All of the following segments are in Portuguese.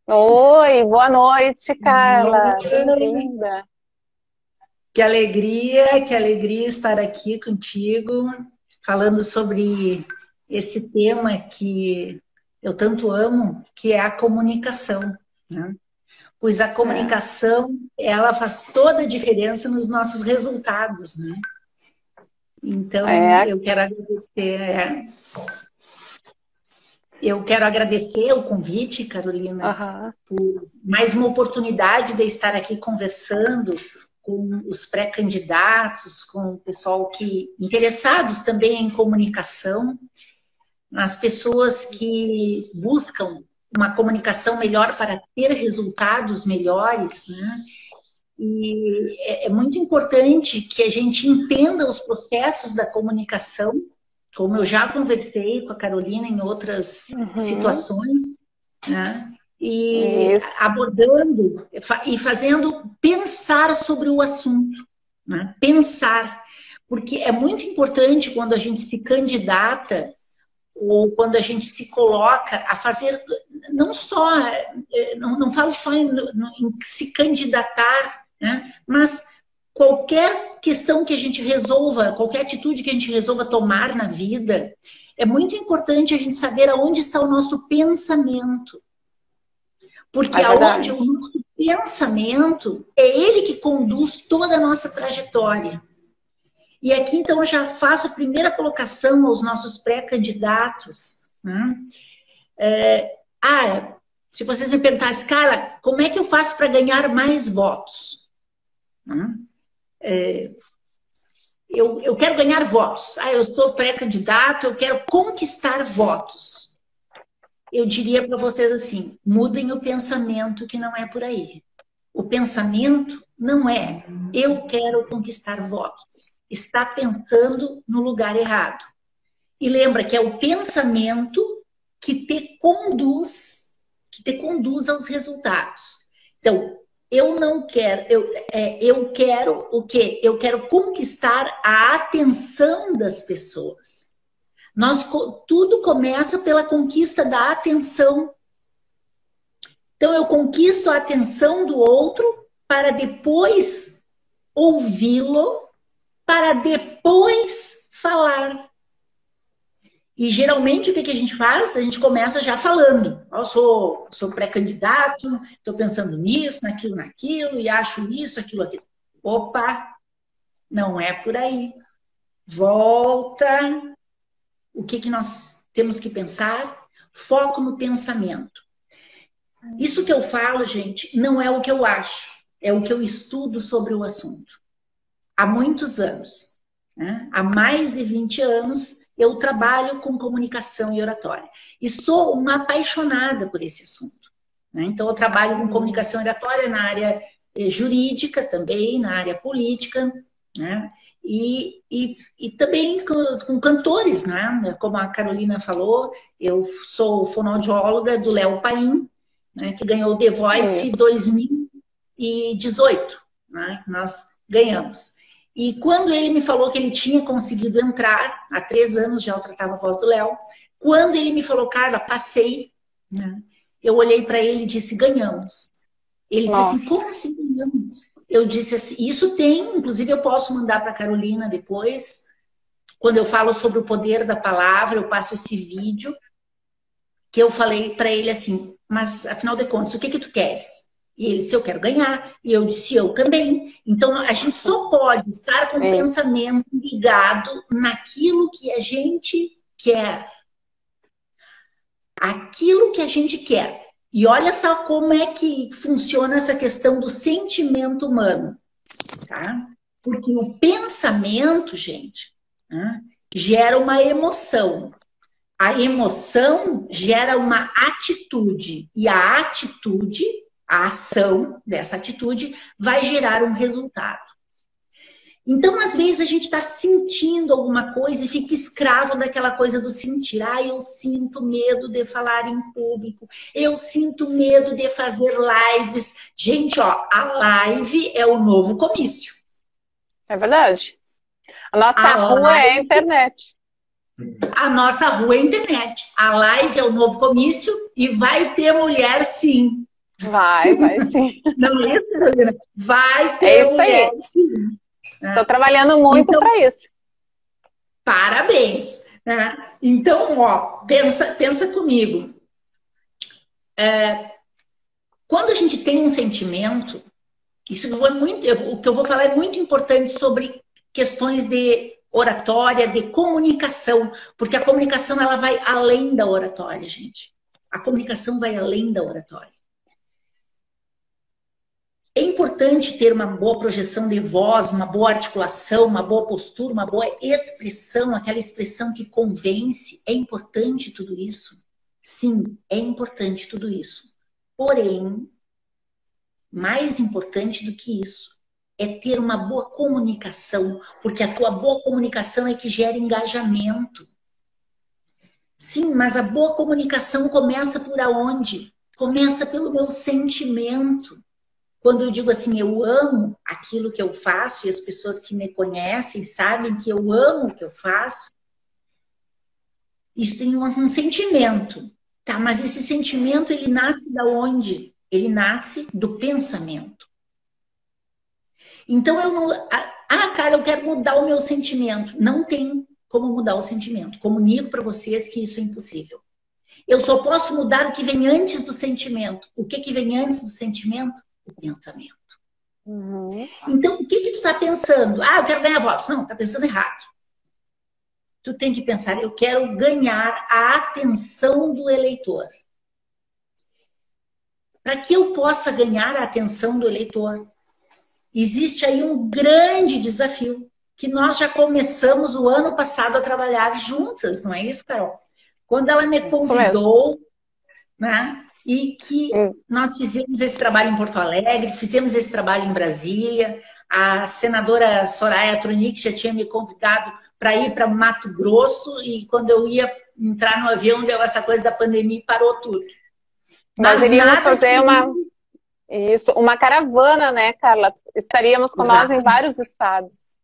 Oi, boa noite, Carla. Oi, Bem-vinda. que alegria estar aqui contigo, falando sobre esse tema que eu tanto amo, que é a comunicação, né? Pois a É, comunicação, ela faz toda a diferença nos nossos resultados, né? Então, é, eu quero agradecer o convite, Carolina, aham. por mais uma oportunidade de estar aqui conversando com os pré-candidatos, com o pessoal que interessados também em comunicação, as pessoas que buscam uma comunicação melhor para ter resultados melhores, né? E é muito importante que a gente entenda os processos da comunicação, como eu já conversei com a Carolina em outras Uhum. situações, né? E Isso. abordando e fazendo pensar sobre o assunto, né? Pensar, porque é muito importante quando a gente se candidata ou quando a gente se coloca a fazer, não só, não falo só em se candidatar, né? Mas qualquer questão que a gente resolva, qualquer atitude que a gente resolva tomar na vida, é muito importante a gente saber aonde está o nosso pensamento. Porque É aonde o verdade. nosso pensamento é ele que conduz toda a nossa trajetória. E aqui, então, eu já faço a primeira colocação aos nossos pré-candidatos. Né? Se vocês me perguntassem, cara, como é que eu faço para ganhar mais votos? Né? Eu quero ganhar votos. Eu sou pré-candidato, eu quero conquistar votos. Eu diria para vocês assim: mudem o pensamento, que não é por aí. O pensamento não é eu quero conquistar votos. Está pensando no lugar errado. E lembra que é o pensamento que te conduz aos resultados. Então, eu não quero, eu quero o quê? Eu quero conquistar a atenção das pessoas. Tudo começa pela conquista da atenção. Então, eu conquisto a atenção do outro para depois ouvi-lo, para depois falar. E geralmente o que a gente faz? A gente começa já falando. Eu sou pré-candidato, estou pensando nisso, naquilo, e acho isso, aquilo. Opa, não é por aí. Volta. O que nós temos que pensar? Foco no pensamento. Isso que eu falo, gente, não é o que eu acho, é o que eu estudo sobre o assunto. Há muitos anos, né? Há mais de 20 anos, eu trabalho com comunicação e oratória. E sou uma apaixonada por esse assunto. Né? Então, eu trabalho com Uhum. comunicação e oratória na área jurídica também, na área política, né? E também com cantores, né? Como a Carolina falou, eu sou fonoaudióloga do Léo Paim, né? Que ganhou o The Voice Isso. 2018, né? Nós ganhamos. E quando ele me falou que ele tinha conseguido entrar, há 3 anos já eu tratava a voz do Léo, quando ele me falou, Carla, passei, né? Eu olhei para ele e disse, ganhamos. Ele disse assim, Nossa. como assim ganhamos? Eu disse assim, isso tem, inclusive eu posso mandar para a Carolina depois, quando eu falo sobre o poder da palavra, eu passo esse vídeo, que eu falei para ele assim, mas afinal de contas, o que que tu queres? E ele disse, eu quero ganhar. E eu disse, eu também. Então, a gente só pode estar com o Isso. pensamento ligado naquilo que a gente quer. Aquilo que a gente quer. E olha só como é que funciona essa questão do sentimento humano, tá? Porque o pensamento, gente, né, gera uma emoção. A emoção gera uma atitude. E a atitude, a ação dessa atitude, vai gerar um resultado. Então, às vezes, a gente está sentindo alguma coisa e fica escravo daquela coisa do sentir. Eu sinto medo de falar em público. Eu sinto medo de fazer lives. Gente, ó, a live é o novo comício. É verdade. A nossa A rua é a live, internet. a nossa rua é a internet. A live é o novo comício e vai ter mulher sim. Vai sim. Não é isso, Carolina? Vai É ter isso mulher, aí. sim. Estou trabalhando muito Então, para isso. parabéns. Né? Então, ó, pensa comigo. Quando a gente tem um sentimento, isso foi muito, o que eu vou falar é muito importante sobre questões de oratória, de comunicação, porque a comunicação ela vai além da oratória, gente. A comunicação vai além da oratória. É importante ter uma boa projeção de voz, uma boa articulação, uma boa postura, uma boa expressão, aquela expressão que convence. É importante tudo isso? Sim, é importante tudo isso. Porém, mais importante do que isso é ter uma boa comunicação, porque a tua boa comunicação é que gera engajamento. Sim, mas a boa comunicação começa por aonde? Começa pelo meu sentimento. Quando eu digo assim, eu amo aquilo que eu faço e as pessoas que me conhecem sabem que eu amo o que eu faço, isso tem um sentimento, tá? Mas esse sentimento, ele nasce da onde? Ele nasce do pensamento. Então, eu não... cara, eu quero mudar o meu sentimento. Não tem como mudar o sentimento. Comunico para vocês que isso é impossível. Eu só posso mudar o que vem antes do sentimento. O que vem antes do sentimento? O pensamento. Uhum. Então, o que tu tá pensando? Eu quero ganhar votos. Não, tá pensando errado. Tu tem que pensar, eu quero ganhar a atenção do eleitor. Para que eu possa ganhar a atenção do eleitor, existe aí um grande desafio que nós já começamos o ano passado a trabalhar juntas, não é isso, Carol? Quando ela me convidou, né? E que nós fizemos esse trabalho em Porto Alegre, fizemos esse trabalho em Brasília. A senadora Soraya Tronic já tinha me convidado para ir para Mato Grosso e quando eu ia entrar no avião, deu essa coisa da pandemia e parou tudo. Nós iríamos fazer uma caravana, né, Carla? Estaríamos com nós em vários estados.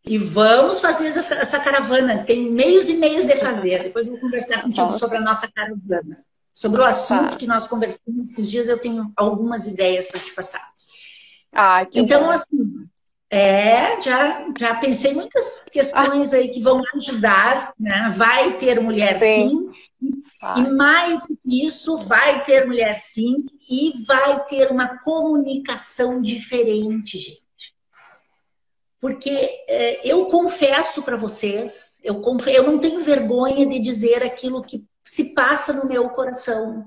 E vamos fazer essa caravana. Tem meios e meios de fazer. Depois eu vou conversar contigo sobre a nossa caravana. Sobre o assunto que nós conversamos esses dias, eu tenho algumas ideias para te passar. Que então, bom. assim, já pensei muitas questões aí que vão ajudar, né? Vai ter mulher sim. E mais do que isso, vai ter mulher sim e vai ter uma comunicação diferente, gente. Porque eu confesso para vocês, eu não tenho vergonha de dizer aquilo que se passa no meu coração.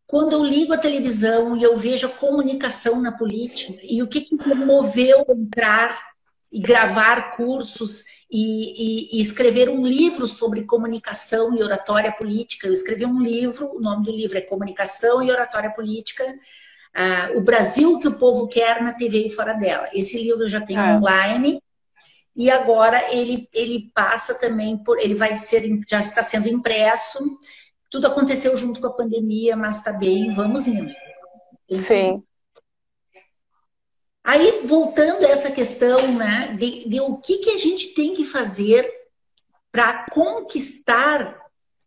Quando eu ligo a televisão e eu vejo a comunicação na política e o que me moveu a entrar e gravar cursos e escrever um livro sobre comunicação e oratória política. Eu escrevi um livro, o nome do livro é Comunicação e Oratória Política, o Brasil que o povo quer na TV e fora dela. Esse livro eu já tenho online e agora ele passa também por, ele vai ser, já está sendo impresso. Tudo aconteceu junto com a pandemia, mas tá bem, vamos indo. Sim. Aí, voltando a essa questão, né, de o que a gente tem que fazer para conquistar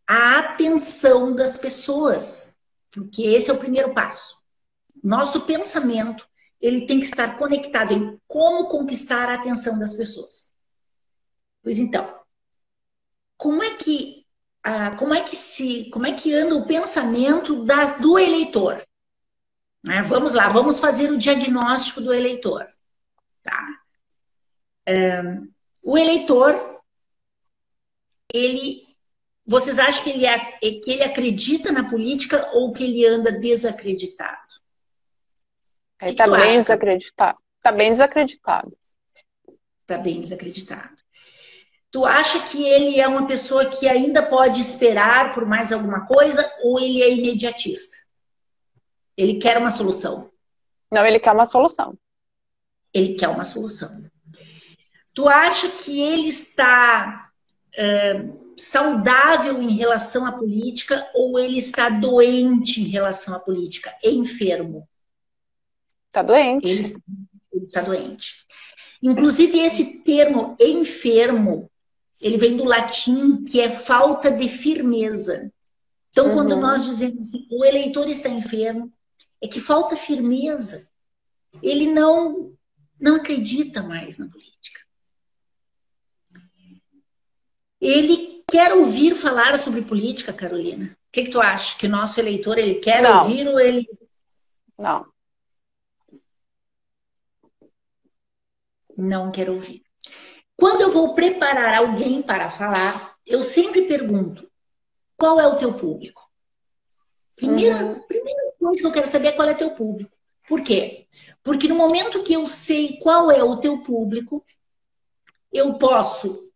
a atenção das pessoas, porque esse é o primeiro passo. Nosso pensamento, ele tem que estar conectado em como conquistar a atenção das pessoas. Pois então, como é que anda o pensamento do eleitor? Vamos lá, vamos fazer o diagnóstico do eleitor. Tá? O eleitor, vocês acham que ele acredita na política ou que ele anda desacreditado? Ele está bem desacreditado. Está bem desacreditado. Está bem desacreditado. Tu acha que ele é uma pessoa que ainda pode esperar por mais alguma coisa ou ele é imediatista? Ele quer uma solução? Não, ele quer uma solução. Ele quer uma solução. Tu acha que ele está saudável em relação à política ou ele está doente em relação à política? Enfermo? Está doente. Ele está doente. Inclusive, esse termo enfermo, ele vem do latim, que é falta de firmeza. Então, quando nós dizemos assim, o eleitor está enfermo, é que falta firmeza. Ele não acredita mais na política. Ele quer ouvir falar sobre política, Carolina. O que tu acha? Que o nosso eleitor, ele quer ouvir ou ele... Não. Não quer ouvir. Quando eu vou preparar alguém para falar, eu sempre pergunto, qual é o teu público? Primeira coisa que eu quero saber é qual é teu público. Por quê? Porque no momento que eu sei qual é o teu público, eu posso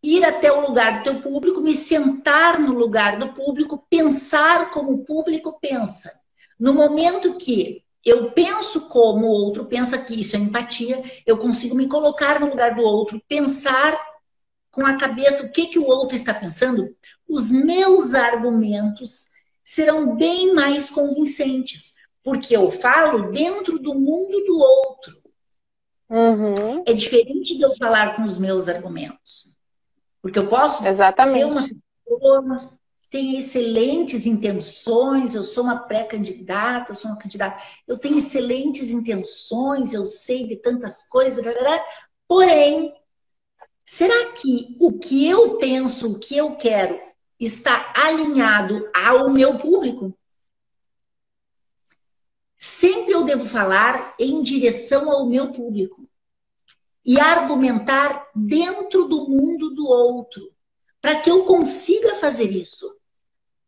ir até o lugar do teu público, me sentar no lugar do público, pensar como o público pensa. No momento que eu penso como o outro pensa, que isso é empatia, eu consigo me colocar no lugar do outro, pensar com a cabeça o que o outro está pensando, os meus argumentos serão bem mais convincentes, porque eu falo dentro do mundo do outro. É diferente de eu falar com os meus argumentos. Porque eu posso ser uma pessoa que tem excelentes intenções, eu sou uma pré-candidata, eu sou uma candidata, eu tenho excelentes intenções, eu sei de tantas coisas, porém, será que o que eu penso, o que eu quero, está alinhado ao meu público? Sempre eu devo falar em direção ao meu público e argumentar dentro do mundo do outro, para que eu consiga fazer isso.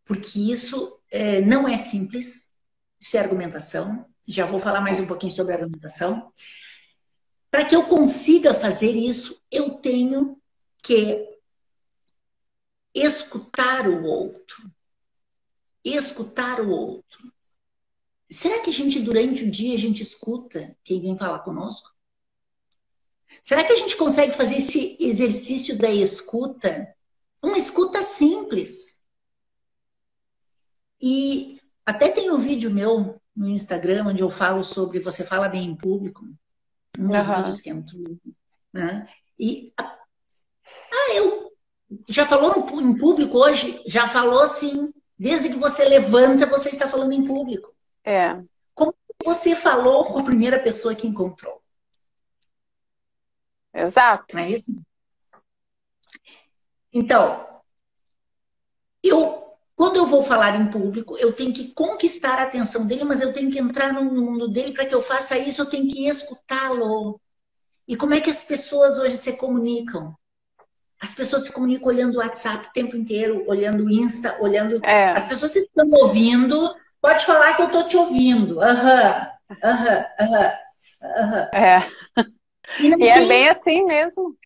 Porque isso não é simples, isso é argumentação. Já vou falar mais um pouquinho sobre argumentação. Para que eu consiga fazer isso, eu tenho que escutar o outro. Escutar o outro. Será que durante o dia, a gente escuta quem vem falar conosco? Será que a gente consegue fazer esse exercício da escuta? Uma escuta simples. E até tem um vídeo meu no Instagram, onde eu falo sobre você fala bem em público. Um dos vídeos que entrou. Né? E eu já falou em público hoje? Já falou sim. Desde que você levanta, você está falando em público. Como você falou com a primeira pessoa que encontrou? Exato. Não é isso? Então, quando eu vou falar em público, eu tenho que conquistar a atenção dele, mas eu tenho que entrar no mundo dele. Para que eu faça isso, eu tenho que escutá-lo. E como é que as pessoas hoje se comunicam? As pessoas se comunicam olhando o WhatsApp o tempo inteiro, olhando o Insta, olhando... As pessoas estão ouvindo, pode falar que eu estou te ouvindo. E é bem assim mesmo.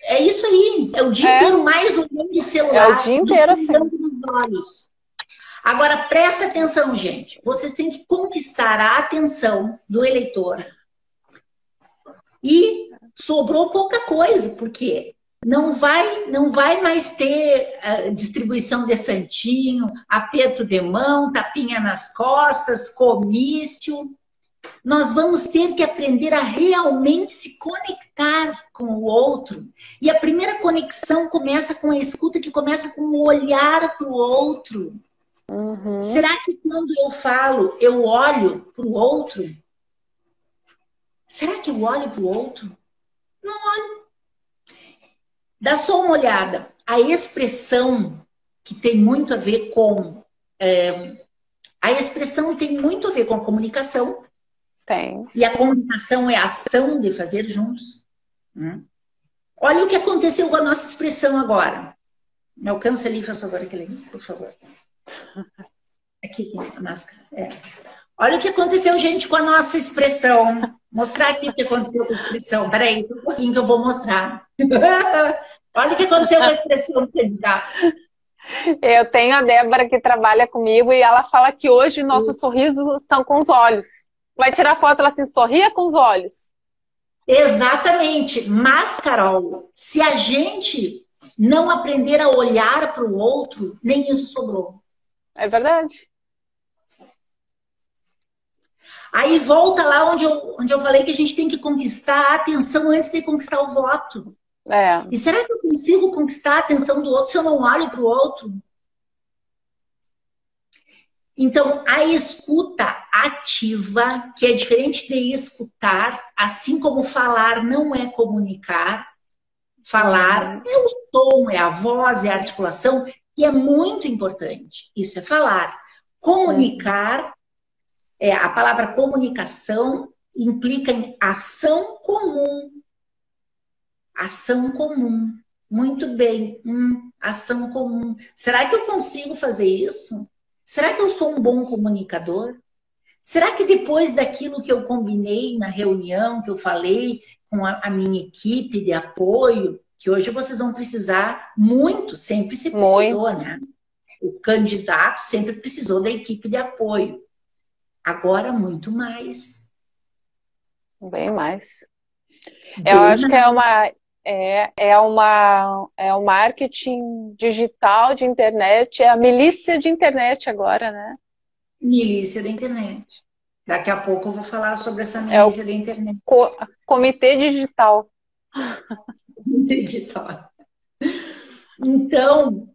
É isso aí. É o dia inteiro mais olhando o celular. É o dia inteiro assim. Nos olhos. Agora, presta atenção, gente. Vocês têm que conquistar a atenção do eleitor. E sobrou pouca coisa, porque não vai mais ter distribuição de santinho, aperto de mão, tapinha nas costas, comício. Nós vamos ter que aprender a realmente se conectar com o outro. E a primeira conexão começa com a escuta, que começa com o olhar para o outro. Será que quando eu falo, eu olho para o outro? Será que eu olho para o outro? Não olho. Dá só uma olhada. A expressão que tem muito a ver com... a expressão tem muito a ver com a comunicação. Tem. E a comunicação é a ação de fazer juntos. Olha o que aconteceu com a nossa expressão agora. Me alcança ali, faz favor, aquele, por favor. Aqui, a máscara. Olha o que aconteceu, gente, com a nossa expressão. Mostrar aqui o que aconteceu com a expressão. Peraí, só um pouquinho que eu vou mostrar. Olha o que aconteceu com a expressão do candidato. Eu tenho a Débora que trabalha comigo e ela fala que hoje nossos sorrisos são com os olhos. Vai tirar foto, ela assim, sorria com os olhos. Exatamente. Mas, Carol, se a gente não aprender a olhar para o outro, nem isso sobrou. É verdade. Aí volta lá onde eu falei que a gente tem que conquistar a atenção antes de conquistar o voto. E será que eu consigo conquistar a atenção do outro se eu não olho para o outro? Então, a escuta ativa, que é diferente de escutar, assim como falar não é comunicar, falar é o som, é a voz, é a articulação, que é muito importante. Isso é falar. Comunicar, a palavra comunicação implica em ação comum. Ação comum. Muito bem. Ação comum. Será que eu consigo fazer isso? Será que eu sou um bom comunicador? Será que depois daquilo que eu combinei na reunião, que eu falei com a minha equipe de apoio, que hoje vocês vão precisar muito, sempre se precisou, né? O candidato sempre precisou da equipe de apoio. Agora, muito mais. Bem mais. Eu acho que é um marketing digital de internet, é a milícia de internet agora, né? Milícia da internet. Daqui a pouco eu vou falar sobre essa milícia da internet. Comitê digital. Digital. Então,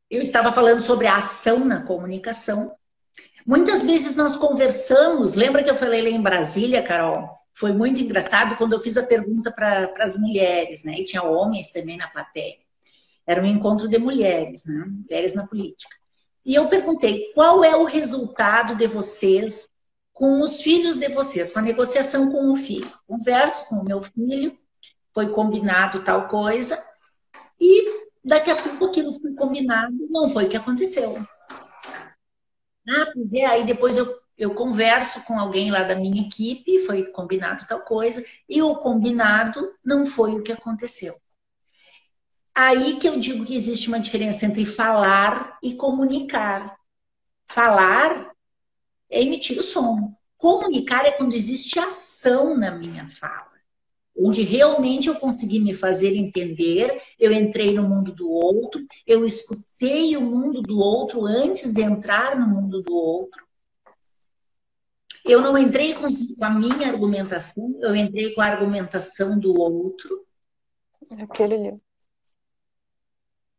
eu estava falando sobre a ação na comunicação. Muitas vezes nós conversamos, lembra que eu falei lá em Brasília, Carol? Foi muito engraçado quando eu fiz a pergunta para as mulheres, né? E tinha homens também na plateia. Era um encontro de mulheres, né? Mulheres na política. E eu perguntei, qual é o resultado de vocês com os filhos de vocês, com a negociação com o filho? Converso com o meu filho, foi combinado tal coisa, e daqui a pouco aquilo que foi combinado não foi o que aconteceu. Pois é, aí depois eu converso com alguém lá da minha equipe, foi combinado tal coisa, e o combinado não foi o que aconteceu. Aí que eu digo que existe uma diferença entre falar e comunicar. Falar é emitir o som. Comunicar é quando existe ação na minha fala. Onde realmente eu consegui me fazer entender, eu entrei no mundo do outro, eu escutei o mundo do outro antes de entrar no mundo do outro. Eu não entrei com a minha argumentação, eu entrei com a argumentação do outro. Aquele livro.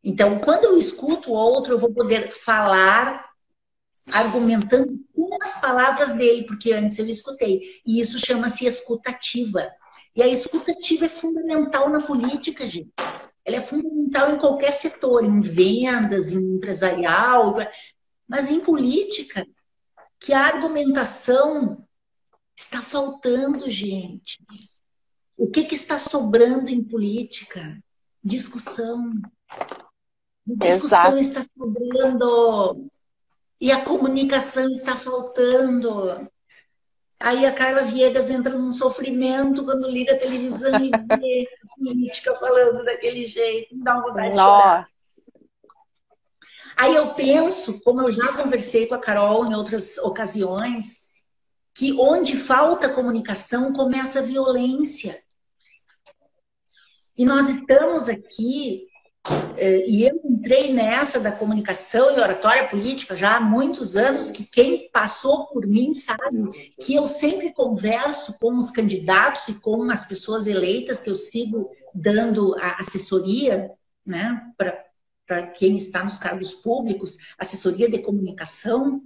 Então, quando eu escuto o outro, eu vou poder falar argumentando com as palavras dele, porque antes eu escutei. E isso chama-se escutativa. E a escutativa é fundamental na política, gente. Ela é fundamental em qualquer setor, em vendas, em empresarial, mas em política, que a argumentação está faltando, gente. O que está sobrando em política? Discussão. Discussão está sobrando. E a comunicação está faltando. Aí a Carla Viegas entra num sofrimento quando liga a televisão e vê a política falando daquele jeito. Me dá uma vontade de chorar. Aí eu penso, como eu já conversei com a Carol em outras ocasiões, que onde falta comunicação começa a violência. E nós estamos aqui, e eu entrei nessa da comunicação e oratória política já há muitos anos, que quem passou por mim sabe que eu sempre converso com os candidatos e com as pessoas eleitas que eu sigo dando a assessoria, né, para quem está nos cargos públicos, assessoria de comunicação.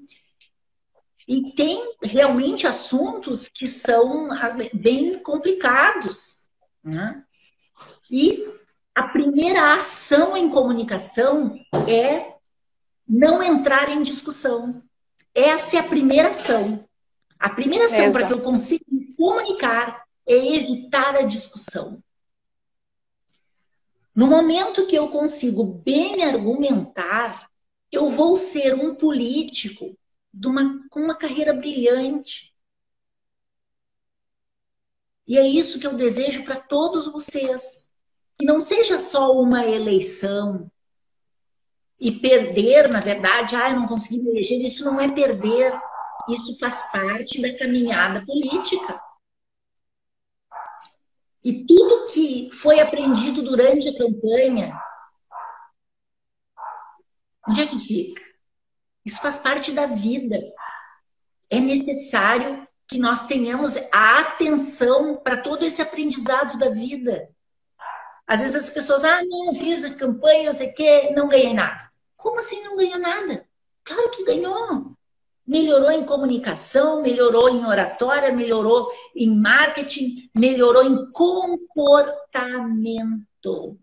E tem realmente assuntos que são bem complicados, né? E a primeira ação em comunicação é não entrar em discussão. Essa é a primeira ação. A primeira ação para que eu consiga me comunicar é evitar a discussão. No momento que eu consigo bem argumentar, eu vou ser um político com uma carreira brilhante. E é isso que eu desejo para todos vocês. Que não seja só uma eleição e perder, na verdade, eu não consegui me eleger. Isso não é perder, isso faz parte da caminhada política. E tudo que foi aprendido durante a campanha, onde é que fica? Isso faz parte da vida. É necessário que nós tenhamos a atenção para todo esse aprendizado da vida. Às vezes as pessoas, não, fiz a campanha, não sei o quê, não ganhei nada. Como assim não ganhou nada? Claro que ganhou. Melhorou em comunicação, melhorou em oratória, melhorou em marketing, melhorou em comportamento.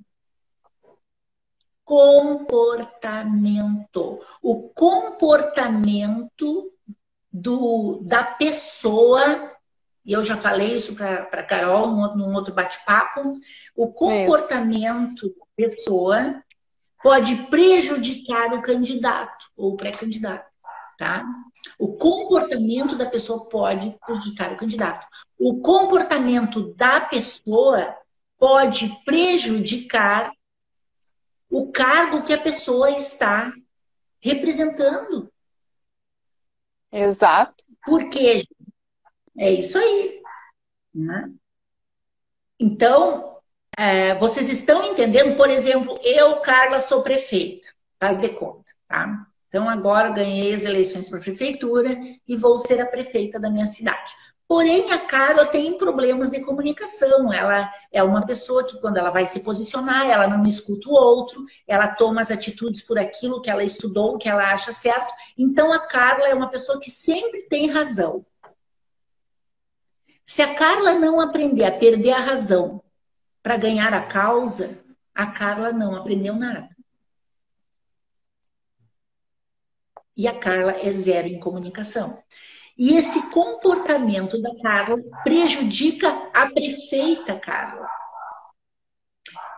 Comportamento. O comportamento da pessoa, e eu já falei isso para a Carol num outro bate-papo, o comportamento da pessoa pode prejudicar o candidato ou o pré-candidato. Tá? O comportamento da pessoa pode prejudicar o candidato. O comportamento da pessoa pode prejudicar o cargo que a pessoa está representando. Exato. Por quê? É isso aí. Né? Então, vocês estão entendendo? Por exemplo, eu, Carla, sou prefeita. Faz de conta, tá? Então, agora ganhei as eleições para a prefeitura e vou ser a prefeita da minha cidade. Porém, a Carla tem problemas de comunicação. Ela é uma pessoa que, quando ela vai se posicionar, ela não escuta o outro, ela toma as atitudes por aquilo que ela estudou, que ela acha certo. Então, a Carla é uma pessoa que sempre tem razão. Se a Carla não aprender a perder a razão para ganhar a causa, a Carla não aprendeu nada. E a Carla é zero em comunicação. E esse comportamento da Carla prejudica a prefeita Carla.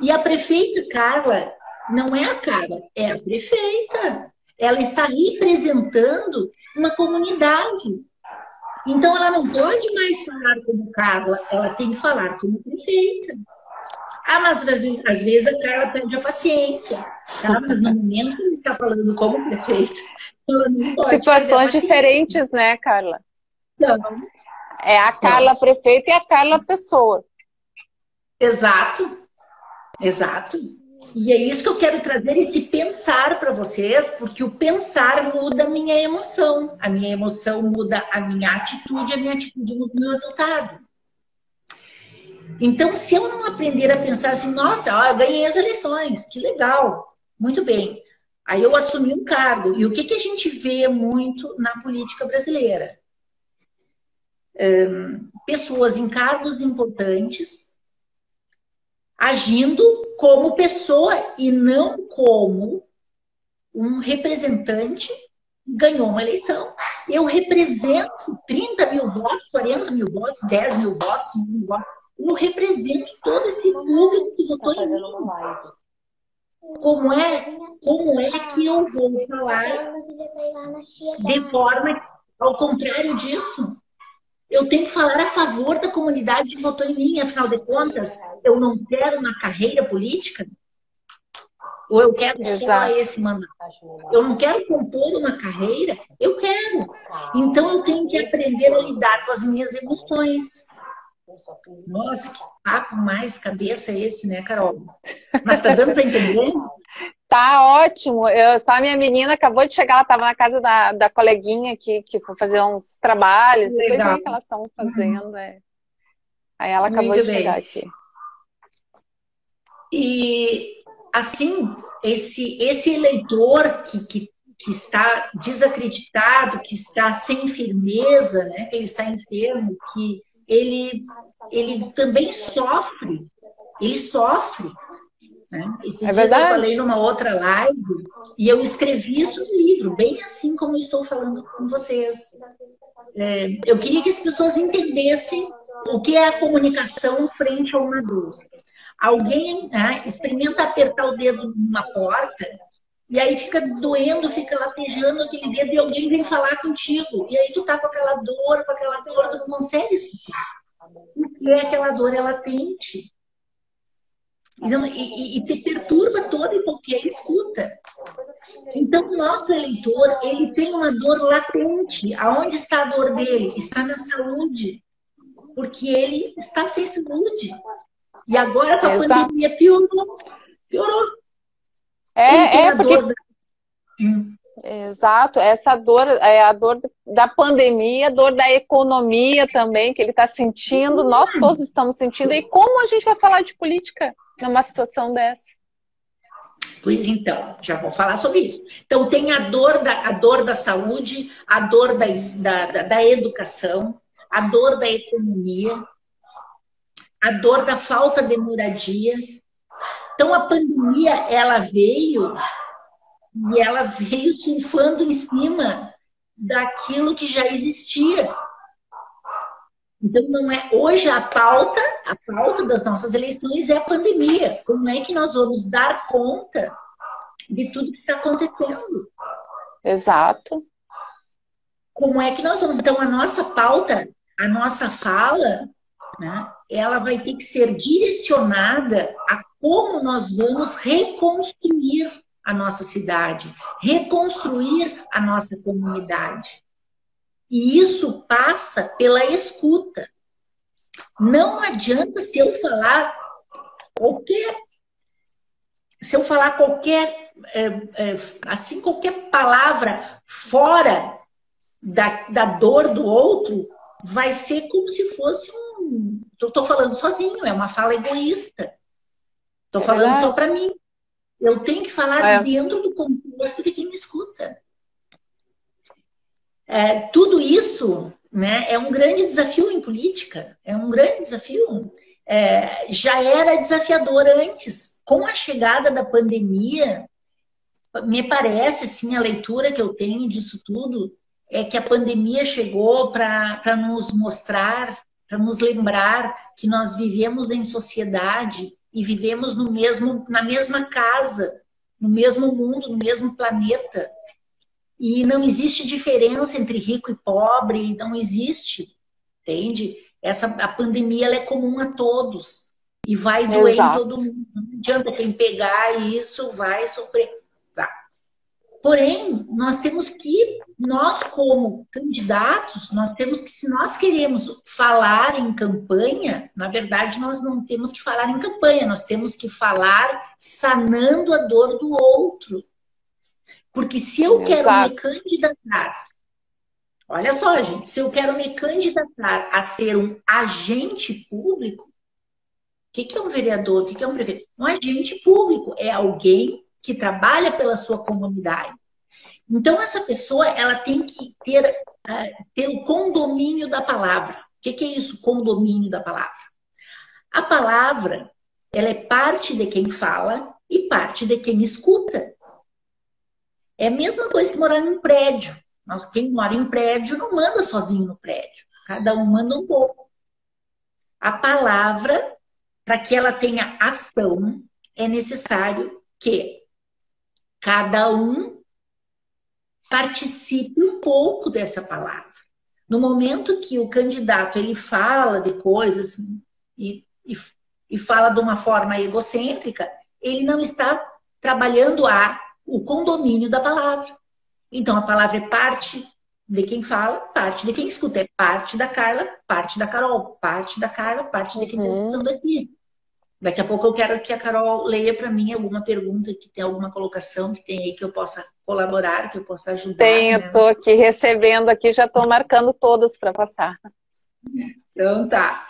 E a prefeita Carla não é a Carla, é a prefeita. Ela está representando uma comunidade. Então ela não pode mais falar como Carla, ela tem que falar como prefeita. Ah, mas às vezes a Carla perde a paciência. Tá? Mas no momento que ele está falando como prefeita, ela não pode. Situações diferentes, né, Carla? Não. É a Carla prefeita e a Carla pessoa. Exato. Exato. E é isso que eu quero trazer, esse pensar para vocês, porque o pensar muda a minha emoção. A minha emoção muda a minha atitude muda o meu resultado. Então, se eu não aprender a pensar assim, nossa, eu ganhei as eleições, que legal, muito bem. Aí eu assumi um cargo. E o que a gente vê muito na política brasileira? Pessoas em cargos importantes agindo como pessoa e não como um representante ganhou uma eleição. Eu represento 30 mil votos, 40 mil votos, 10 mil votos, 5 mil votos. Eu represento todo esse público que votou em mim. Como é que eu vou falar de forma ao contrário disso? Eu tenho que falar a favor da comunidade que votou em mim. Afinal de contas, eu não quero uma carreira política? Ou eu quero só esse mandato? Eu não quero compor uma carreira? Eu quero. Então, eu tenho que aprender a lidar com as minhas emoções. Nossa, que papo mais cabeça esse, né, Carol? Mas tá dando para entender? Tá ótimo. Só a minha menina acabou de chegar, ela estava na casa da coleguinha que foi fazer uns trabalhos, coisa aí que elas estão fazendo. Aí ela acabou de chegar aqui. E, assim, esse eleitor que está desacreditado, que está sem firmeza, né, que ele está enfermo, que ele também sofre. Ele sofre. Né? Esses dias eu falei numa outra live e eu escrevi isso no livro, bem assim como eu estou falando com vocês. Eu queria que as pessoas entendessem o que é a comunicação frente a uma dor. Alguém, né, experimenta apertar o dedo numa porta e aí fica doendo, fica latejando aquele dedo e alguém vem falar contigo. E aí tu tá com aquela dor, tu não consegue explicar. Porque aquela dor é latente. E te perturba toda e qualquer escuta. Então, o nosso eleitor, ele tem uma dor latente. Aonde está a dor dele? Está na saúde. Porque ele está sem saúde. E agora, com a pandemia, piorou. Porque... Exato, essa dor é a dor da pandemia, a dor da economia também, que ele está sentindo, nós todos estamos sentindo. E como a gente vai falar de política numa situação dessa? Pois então, já vou falar sobre isso. Então, tem a dor da saúde, a dor da educação, a dor da economia, a dor da falta de moradia. Então, a pandemia, ela veio surfando em cima daquilo que já existia. Então, não é hoje a pauta das nossas eleições é a pandemia. Como é que nós vamos dar conta de tudo que está acontecendo? Exato. Como é que nós vamos? Então, a nossa pauta, a nossa fala, né, ela vai ter que ser direcionada a como nós vamos reconstruir a nossa cidade, reconstruir a nossa comunidade. E isso passa pela escuta. Não adianta se eu falar qualquer qualquer palavra fora da dor do outro, vai ser como se fosse eu estou falando sozinho, é uma fala egoísta. Estou falando só para mim. Eu tenho que falar dentro do contexto de quem me escuta. Tudo isso, né, é um grande desafio em política, é um grande desafio. Já era desafiador antes. Com a chegada da pandemia, me parece, assim, a leitura que eu tenho disso tudo é que a pandemia chegou para nos mostrar, para nos lembrar que nós vivemos em sociedade e vivemos na mesma casa, no mesmo mundo, no mesmo planeta. E não existe diferença entre rico e pobre, não existe, entende? A pandemia ela é comum a todos e vai doer em todo mundo. Não adianta quem pegar isso vai sofrer. Tá. Porém, nós como candidatos, se nós queremos falar em campanha, na verdade nós não temos que falar em campanha, nós temos que falar sanando a dor do outro. Porque se eu quero me candidatar, olha só, gente, se eu quero me candidatar a ser um agente público, o que é um vereador? O que é um prefeito? Um agente público é alguém que trabalha pela sua comunidade. Então, essa pessoa, ela tem que ter o condomínio da palavra. O que é isso, condomínio da palavra? A palavra, ela é parte de quem fala e parte de quem escuta. É a mesma coisa que morar em um prédio. Quem mora em prédio não manda sozinho no prédio. Cada um manda um pouco. A palavra, para que ela tenha ação, é necessário que cada um participe um pouco dessa palavra. No momento que o candidato ele fala de coisas e fala de uma forma egocêntrica, ele não está trabalhando o condomínio da palavra. Então, a palavra é parte de quem fala, parte de quem escuta. É parte da Carla, parte da Carol. Parte da Carla, parte de quem está escutando aqui. Daqui a pouco eu quero que a Carol leia para mim alguma pergunta, que tem alguma colocação que tem aí que eu possa colaborar, que eu possa ajudar. Tem, né? Eu estou aqui recebendo, aqui já estou marcando todos para passar. Então tá.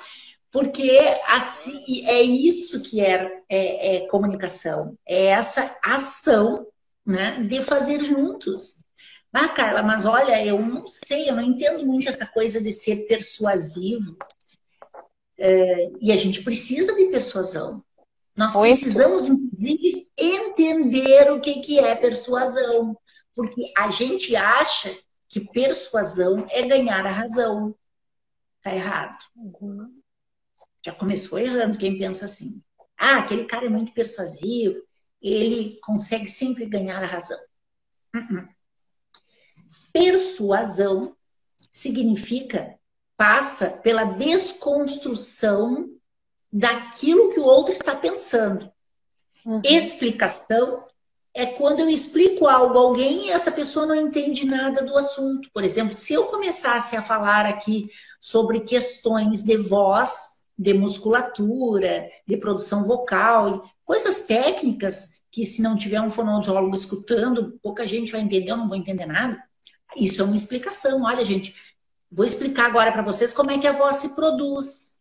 Porque assim, é isso que é comunicação. É essa ação, né, de fazer juntos. Ah, Carla, mas olha, eu não sei, eu não entendo muito essa coisa de ser persuasivo. E a gente precisa de persuasão. Nós precisamos, inclusive, entender o que é persuasão. Porque a gente acha que persuasão é ganhar a razão. Tá errado. Já começou errando quem pensa assim. Ah, aquele cara é muito persuasivo, ele consegue sempre ganhar a razão. Persuasão passa pela desconstrução daquilo que o outro está pensando. Explicação é quando eu explico algo a alguém e essa pessoa não entende nada do assunto. Por exemplo, se eu começasse a falar aqui sobre questões de voz, de musculatura, de produção vocal, coisas técnicas que se não tiver um fonoaudiólogo escutando, pouca gente vai entender, eu não vou entender nada. Isso é uma explicação. Olha, gente, vou explicar agora para vocês como é que a voz se produz.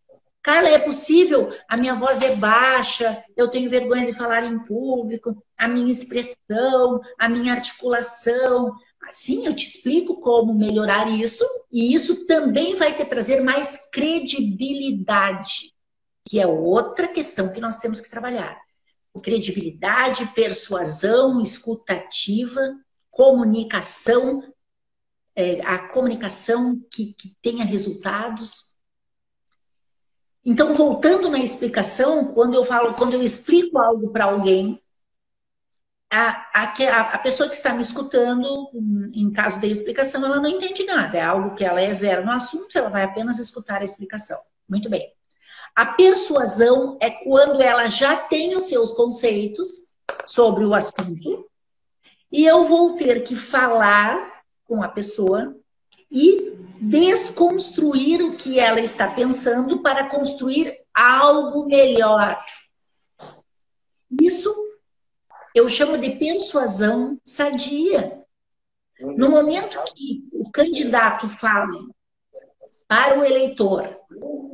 Carla, é possível? A minha voz é baixa, eu tenho vergonha de falar em público, a minha expressão, a minha articulação. Sim, eu te explico como melhorar isso, e isso também vai te trazer mais credibilidade, que é outra questão que nós temos que trabalhar. Credibilidade, persuasão, escutativa, comunicação, a comunicação que tenha resultados. Então, voltando na explicação, quando eu explico algo para alguém, a pessoa que está me escutando, em caso de explicação, ela não entende nada. É algo que ela é zero no assunto, ela vai apenas escutar a explicação. Muito bem. A persuasão é quando ela já tem os seus conceitos sobre o assunto e eu vou ter que falar com a pessoa e desconstruir o que ela está pensando para construir algo melhor. Isso eu chamo de persuasão sadia. No momento que o candidato fala para o eleitor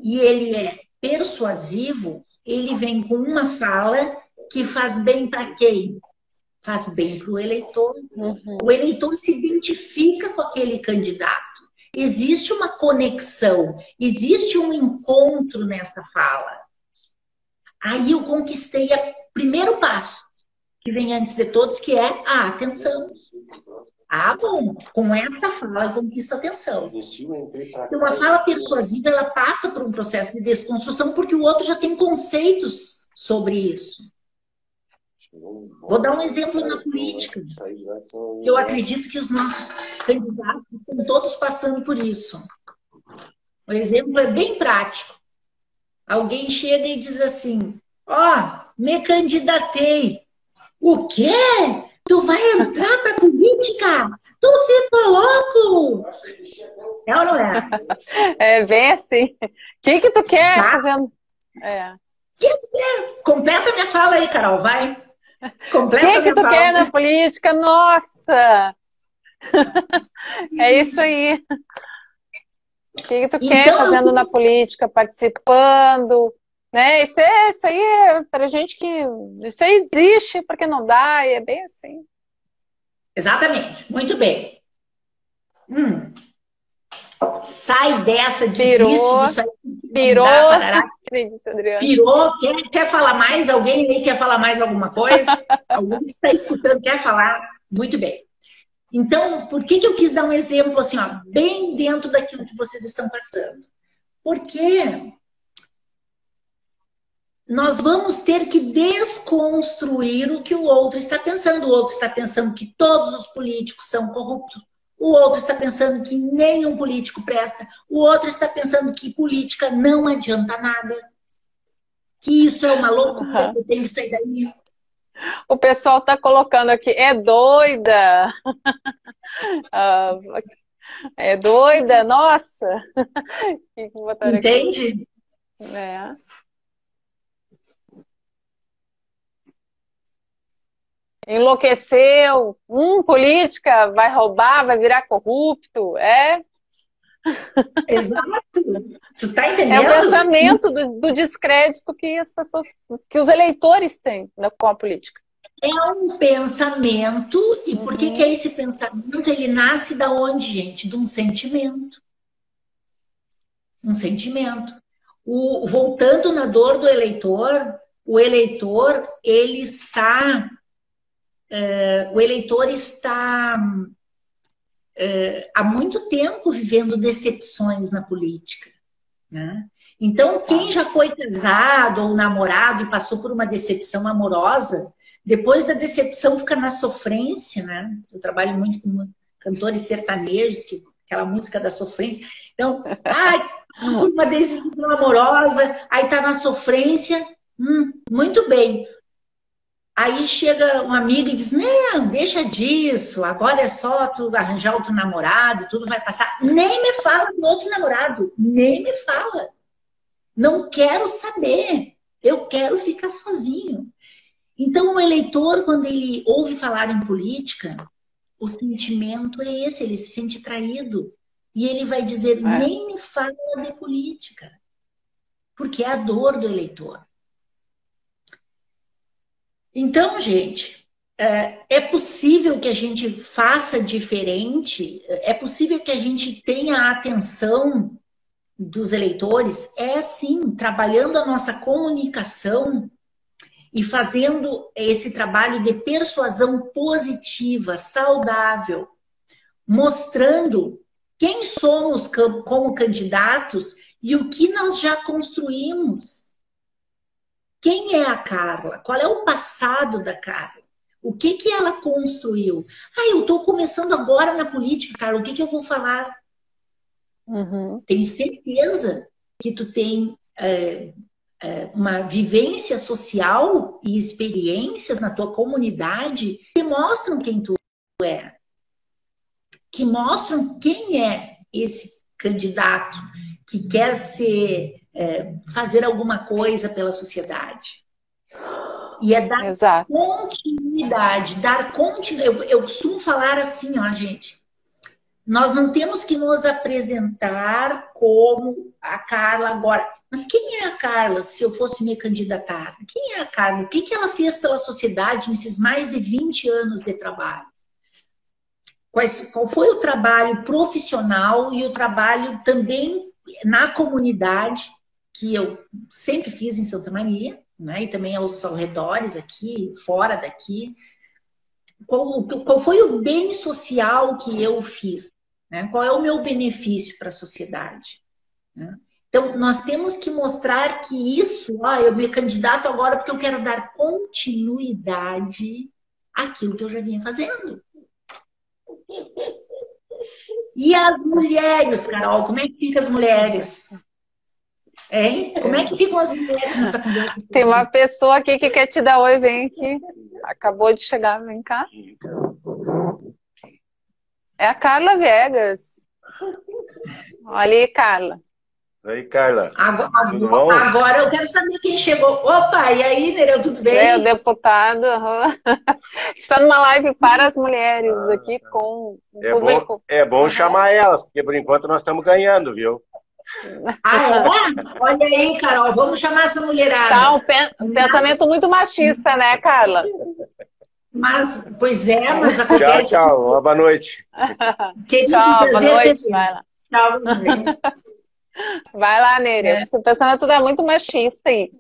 e ele é persuasivo, ele vem com uma fala que faz bem para quem? Faz bem para o eleitor. Uhum. O eleitor se identifica com aquele candidato. Existe uma conexão, existe um encontro nessa fala. Aí eu conquistei o primeiro passo, que vem antes de todos, que é a atenção. Ah, bom, com essa fala eu conquisto a atenção. Então, a fala persuasiva, ela passa por um processo de desconstrução, porque o outro já tem conceitos sobre isso. Vou dar um exemplo na política. Eu acredito que os nossos candidatos estão todos passando por isso. O exemplo é bem prático. Alguém chega e diz assim, me candidatei. O quê? Tu vai entrar pra política? Tu ficou louco? É ou não é? É bem assim. O que tu quer fazendo? Que tu quer? Completa minha fala aí, Carol, vai. O que tu quer na política? Nossa! É isso aí. O que tu quer fazendo na política? Participando, né? Isso aí é pra gente que... Isso aí existe, porque não dá, e é bem assim. Exatamente, muito bem. Sai dessa, desiste disso aí. Pirou. Pirou. Quer falar mais? Alguém aí quer falar mais alguma coisa? Alguém que está escutando quer falar? Muito bem. Então, por que eu quis dar um exemplo assim, bem dentro daquilo que vocês estão passando? Porque nós vamos ter que desconstruir o que o outro está pensando. O outro está pensando que todos os políticos são corruptos. O outro está pensando que nenhum político presta. O outro está pensando que política não adianta nada. Que isso é uma loucura, eu tenho que sair daí. O pessoal está colocando aqui, é doida. É doida, nossa. Entende? É. Enlouqueceu, política, vai roubar, vai virar corrupto, Exato. Tu tá entendendo? É o pensamento do descrédito que as pessoas, que os eleitores têm com a política. É um pensamento, e por que é esse pensamento? Ele nasce da onde, gente? De um sentimento. Um sentimento. Voltando na dor do eleitor, o eleitor, ele está... o eleitor está há muito tempo vivendo decepções na política, né? Então, quem já foi casado ou namorado e passou por uma decepção amorosa, depois da decepção fica na sofrência, né? Eu trabalho muito com cantores sertanejos, aquela música da sofrência. Então, por uma decepção amorosa, aí tá na sofrência, muito bem. Aí chega um amigo e diz, não, deixa disso, agora é só tu arranjar outro namorado, tudo vai passar. Nem me fala do outro namorado, nem me fala. Não quero saber, eu quero ficar sozinho. Então o eleitor, quando ele ouve falar em política, o sentimento é esse, ele se sente traído. E ele vai dizer, nem me fala de política. porque é a dor do eleitor. Então, gente, é possível que a gente faça diferente, é possível que a gente tenha a atenção dos eleitores, sim, trabalhando a nossa comunicação e fazendo esse trabalho de persuasão positiva, saudável, mostrando quem somos como candidatos e o que nós já construímos. Quem é a Carla? Qual é o passado da Carla? O que ela construiu? Eu estou começando agora na política, Carla, o que eu vou falar? Tenho certeza que tu tem uma vivência social e experiências na tua comunidade que mostram quem tu é, que mostram quem é esse candidato que quer fazer alguma coisa pela sociedade. E é dar continuidade, eu costumo falar assim, ó, gente, nós não temos que nos apresentar como a Carla agora. Mas quem é a Carla se eu fosse me candidatar? Quem é a Carla? O que ela fez pela sociedade nesses mais de 20 anos de trabalho? Qual foi o trabalho profissional e o trabalho também na comunidade, que eu sempre fiz em Santa Maria, né? E também aos arredores aqui, fora daqui. Qual foi o bem social que eu fiz? Né? Qual é o meu benefício para a sociedade? Né? Então, nós temos que mostrar que isso, eu me candidato agora porque eu quero dar continuidade àquilo que eu já vinha fazendo. E as mulheres, Carol, como é que ficam as mulheres? Hein? Como é que ficam as mulheres nessa conversa? Tem uma pessoa aqui que quer te dar oi, vem aqui. Acabou de chegar, vem cá. É a Carla Viegas. Olha aí, Carla. Oi, Carla. Agora eu quero saber quem chegou. Opa, e aí, Nereu, tudo bem? É o deputado. Está numa live para as mulheres aqui com o público. É bom chamar elas, porque por enquanto nós estamos ganhando, viu? Olha aí, Carol, vamos chamar essa mulherada. Tá, um pensamento muito machista, né, Carla? Mas acontece. Tchau, boa noite. Tchau, boa noite. Vai lá. Tchau, vai lá, Nery. Esse pensamento é muito machista aí.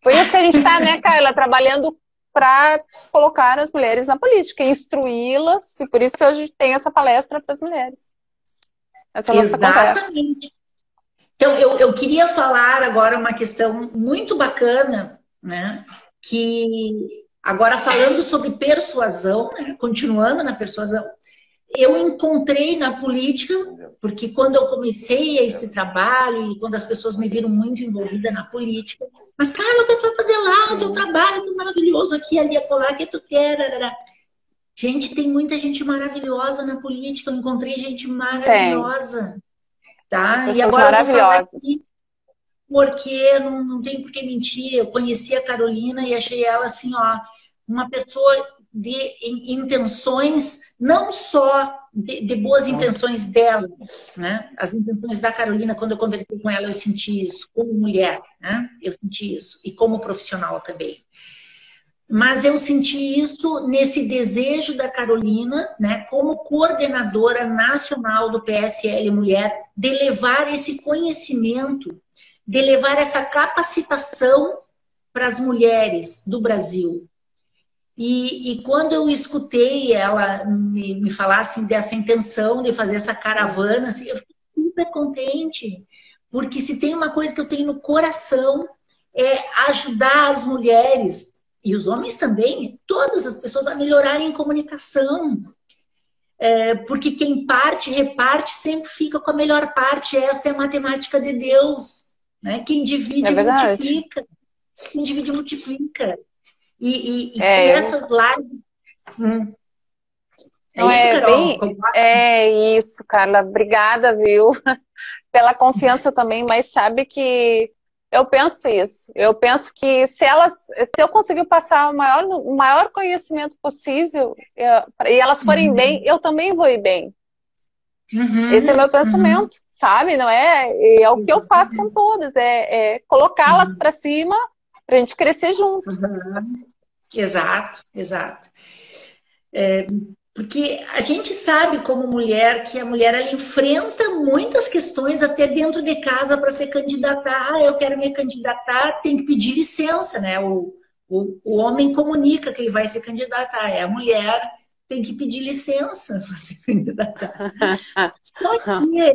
Por isso que a gente está, né, Carla, trabalhando para colocar as mulheres na política, instruí-las, e por isso hoje tem essa palestra para as mulheres. Essa é a nossa conversa. Exatamente. Então, eu queria falar agora uma questão muito bacana, né? Que agora falando sobre persuasão, né, continuando na persuasão, eu encontrei na política, porque quando eu comecei esse trabalho e quando as pessoas me viram muito envolvida na política, mas, Carla, o que tu vai fazer lá? O teu trabalho é maravilhoso aqui, ali, acolá, o que tu quer? Gente, tem muita gente maravilhosa na política, eu encontrei gente maravilhosa. Tá? E agora eu vou falar aqui, porque não tem por que mentir, eu conheci a Carolina e achei ela assim, uma pessoa de intenções, não só de boas intenções dela, né? As intenções da Carolina, quando eu conversei com ela, eu senti isso, como mulher, né? Eu senti isso, e como profissional também. Mas eu senti isso nesse desejo da Carolina, né, como coordenadora nacional do PSL Mulher, de levar esse conhecimento, de levar essa capacitação para as mulheres do Brasil. E quando eu escutei ela me falar assim, dessa intenção de fazer essa caravana, assim, eu fiquei super contente, porque se tem uma coisa que eu tenho no coração, é ajudar as mulheres, e os homens também, todas as pessoas a melhorarem em comunicação. Porque quem parte, reparte, sempre fica com a melhor parte. Esta é a matemática de Deus. Né? Quem divide, multiplica. Quem divide, multiplica. E que essas lives... É isso, Carla. Obrigada, viu? Pela confiança também, mas sabe que eu penso isso. Eu penso que se eu conseguir passar o maior conhecimento possível e elas forem bem, eu também vou ir bem. Esse é meu pensamento, sabe? Não é, é o que eu faço com todas, é colocá-las para cima para a gente crescer junto. Exato, exato. Porque a gente sabe como mulher que a mulher ela enfrenta muitas questões até dentro de casa para se candidatar. Ah, eu quero me candidatar, tem que pedir licença, né? O homem comunica que ele vai se candidatar, a mulher tem que pedir licença para se candidatar. Só que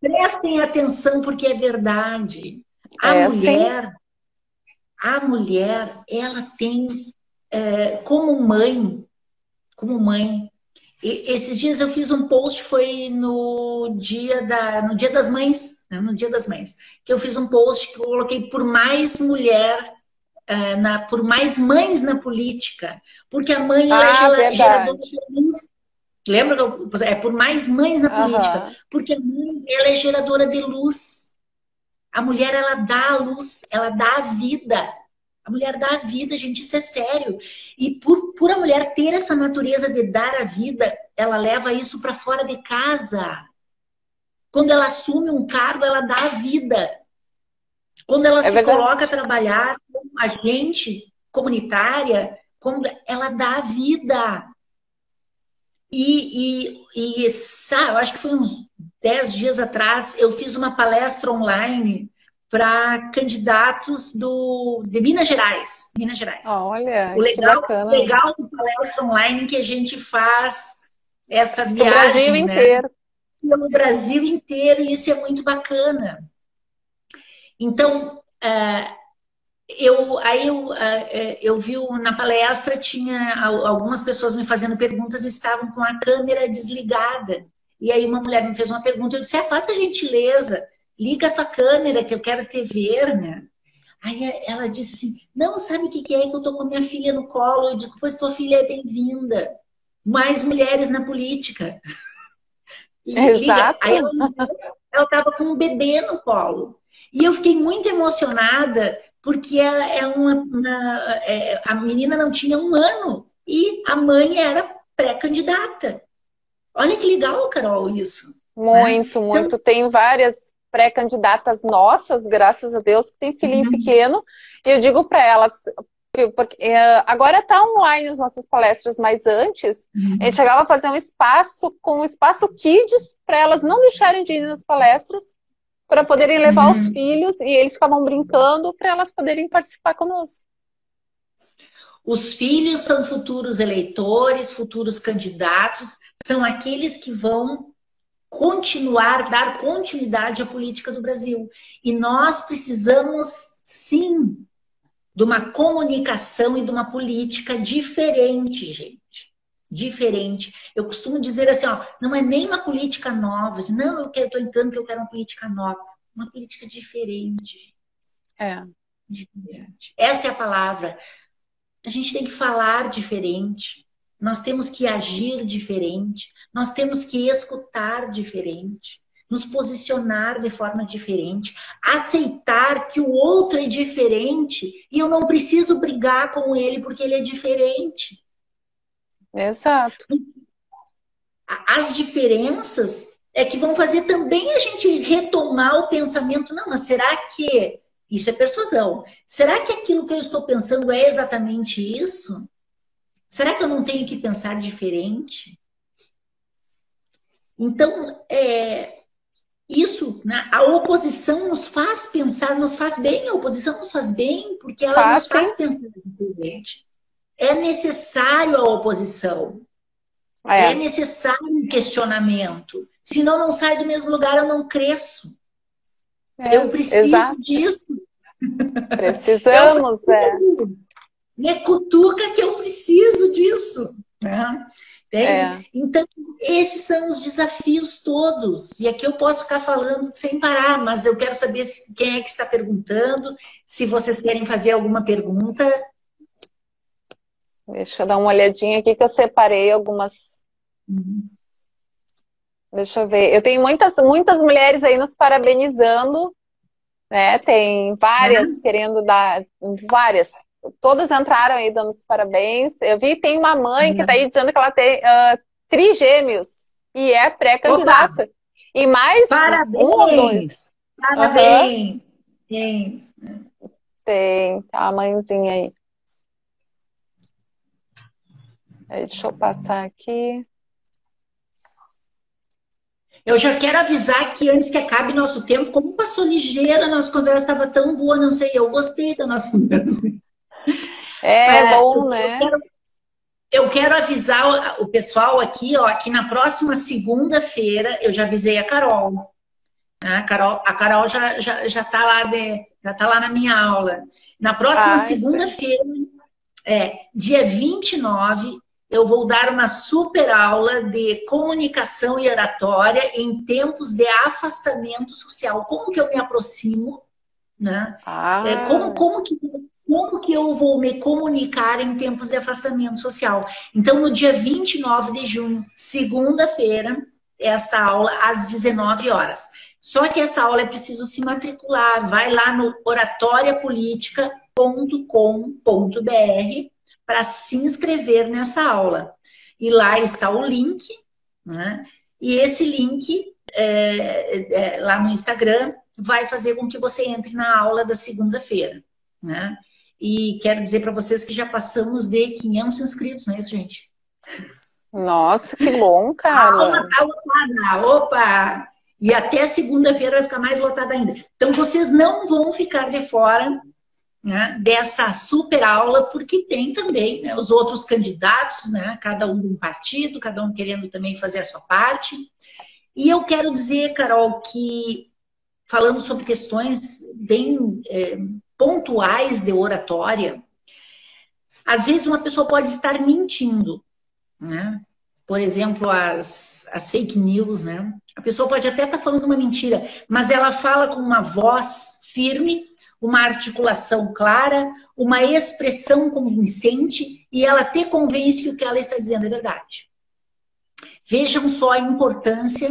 prestem atenção porque é verdade. A mulher, ela tem como mãe. Esses dias eu fiz um post, foi no dia das mães, né? No Dia das Mães, que eu fiz um post que eu coloquei por mais mulher, por mais mães na política, porque a mãe ela é geradora de luz. Lembra? Por mais mães na política, porque a mãe ela é geradora de luz. A mulher ela dá a luz, ela dá a vida. A mulher dá a vida, gente, isso é sério. E por a mulher ter essa natureza de dar a vida, ela leva isso para fora de casa. Quando ela assume um cargo, ela dá a vida. Quando ela se coloca a trabalhar como agente comunitária, ela dá a vida. Sabe, eu acho que foi uns 10 dias atrás, eu fiz uma palestra online para candidatos de Minas Gerais. Olha, que bacana. O legal do palestra online que a gente faz essa viagem, pelo Brasil inteiro, e isso é muito bacana. Então, eu vi na palestra, tinha algumas pessoas me fazendo perguntas e estavam com a câmera desligada. E aí uma mulher me fez uma pergunta, eu disse, faça a gentileza, liga a tua câmera que eu quero te ver, né? Aí ela disse assim, não, sabe o que é que eu tô com minha filha no colo? Eu digo, pois tua filha é bem-vinda. Mais mulheres na política. Exato. Aí ela estava com um bebê no colo. E eu fiquei muito emocionada, porque a menina não tinha 1 ano e a mãe era pré-candidata. Olha que legal, Carol, isso. Muito, né? Muito. Então, tem várias pré-candidatas nossas, graças a Deus, que tem filhinho pequeno. E eu digo para elas, porque agora está online as nossas palestras, mas antes a gente chegava a fazer um espaço com um espaço kids para elas não deixarem de ir nas palestras, para poderem levar os filhos e eles ficavam brincando para elas poderem participar conosco. Os filhos são futuros eleitores, futuros candidatos, são aqueles que vão dar continuidade à política do Brasil. E nós precisamos, sim, de uma comunicação e de uma política diferente, gente. Diferente. Eu costumo dizer assim, não é nem uma política nova. Não, eu estou entrando porque eu quero uma política nova. Uma política diferente. Diferente. Essa é a palavra. A gente tem que falar diferente. Nós temos que agir diferente. Nós temos que escutar diferente. Nos posicionar de forma diferente. Aceitar que o outro é diferente e eu não preciso brigar com ele porque ele é diferente. Exato. As diferenças é que vão fazer também a gente retomar o pensamento. Não, mas será que... Isso é persuasão. Será que aquilo que eu estou pensando é exatamente isso? Será que eu não tenho que pensar diferente? Então, isso, né? A oposição nos faz pensar, nos faz bem. A oposição nos faz bem porque ela nos faz pensar diferente. É necessário a oposição. É necessário um questionamento. Senão não sai do mesmo lugar, eu não cresço. Eu preciso disso. Precisamos, Me cutuca que eu preciso disso. Né? Então, esses são os desafios todos. E aqui eu posso ficar falando sem parar, mas eu quero saber quem é que está perguntando, se vocês querem fazer alguma pergunta. Deixa eu dar uma olhadinha aqui que eu separei algumas... Deixa eu ver. Eu tenho muitas mulheres aí nos parabenizando, né? Tem várias querendo dar... Várias. Todas entraram aí dando os parabéns. Eu vi, tem uma mãe que está aí dizendo que ela tem trigêmeos. E é pré-candidata. E mais parabéns, um ou dois. Parabéns. Tem a mãezinha aí. Deixa eu passar aqui. Eu já quero avisar que antes que acabe nosso tempo, como passou ligeira, a nossa conversa estava tão boa, não sei, eu gostei da nossa conversa. Bom, né? Eu quero avisar o pessoal aqui, ó, que na próxima segunda-feira, eu já avisei a Carol. Né? A Carol já está lá, lá na minha aula. Na próxima segunda-feira, dia 29, eu vou dar uma super aula de comunicação e oratória em tempos de afastamento social. Como que eu me aproximo, né? Como que eu vou me comunicar em tempos de afastamento social? Então, no dia 29 de junho, segunda-feira, esta aula às 19 horas. Só que essa aula é preciso se matricular. Vai lá no oratoriapolitica.com.br para se inscrever nessa aula. E lá está o link, né? E esse link, lá no Instagram, vai fazer com que você entre na aula da segunda-feira, né? E quero dizer para vocês que já passamos de 500 inscritos, não é isso, gente? Nossa, que bom, cara. A aula está lotada, opa! E até segunda-feira vai ficar mais lotada ainda. Então, vocês não vão ficar de fora, né, dessa super aula, porque tem também, né, os outros candidatos, né, cada um de um partido, cada um querendo também fazer a sua parte. E eu quero dizer, Carol, que falando sobre questões bem pontuais de oratória, às vezes uma pessoa pode estar mentindo, né? Por exemplo, as fake news, né? A pessoa pode até estar falando uma mentira, mas ela fala com uma voz firme, uma articulação clara, uma expressão convincente, e ela te convence que o que ela está dizendo é verdade. Vejam só a importância,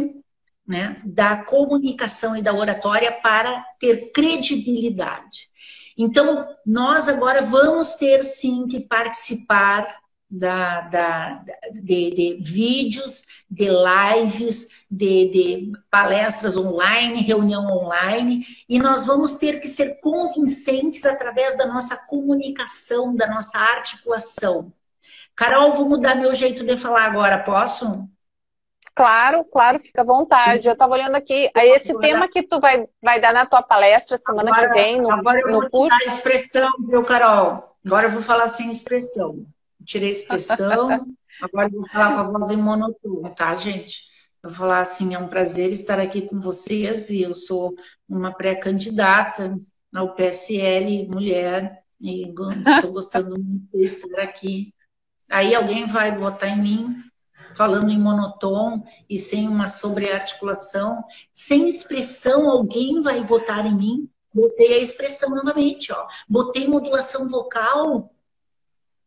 né, da comunicação e da oratória para ter credibilidade. Então, nós agora vamos ter sim que participar de vídeos, de lives, de palestras online, reunião online, e nós vamos ter que ser convincentes através da nossa comunicação, da nossa articulação. Carol, vou mudar meu jeito de falar agora, posso? Claro, fica à vontade. Eu estava olhando aqui, esse tema que tu vai dar na tua palestra semana que vem, no agora eu vou curso. tirar a expressão, viu, Carol? Agora eu vou falar sem expressão. Tirei a expressão, agora eu vou falar com a voz em monotone, tá, gente? Eu vou falar assim, é um prazer estar aqui com vocês, e eu sou uma pré-candidata ao PSL Mulher, e estou gostando muito de estar aqui. Aí alguém vai votar em mim, falando em monotom e sem uma sobrearticulação, sem expressão, alguém vai votar em mim. Botei a expressão novamente, ó. Botei modulação vocal,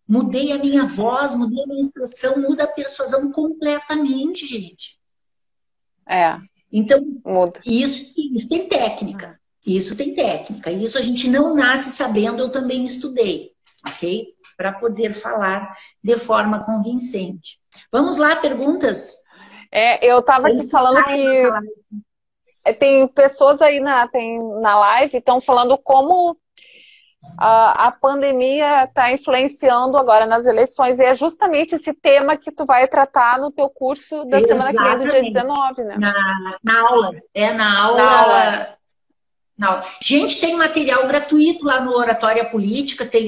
mudei a minha voz, mudei a minha expressão, muda a persuasão completamente, gente. Então, muda. Isso tem técnica. Isso tem técnica. Isso a gente não nasce sabendo, eu também estudei, ok? Para poder falar de forma convincente. Vamos lá, perguntas? Eu estava aqui falando que tem pessoas aí na live estão falando como a pandemia está influenciando agora nas eleições, e é justamente esse tema que tu vai tratar no teu curso da semana que vem, do dia 19, né? Na aula. Na aula. Não. Gente, tem material gratuito lá no Oratória Política, tem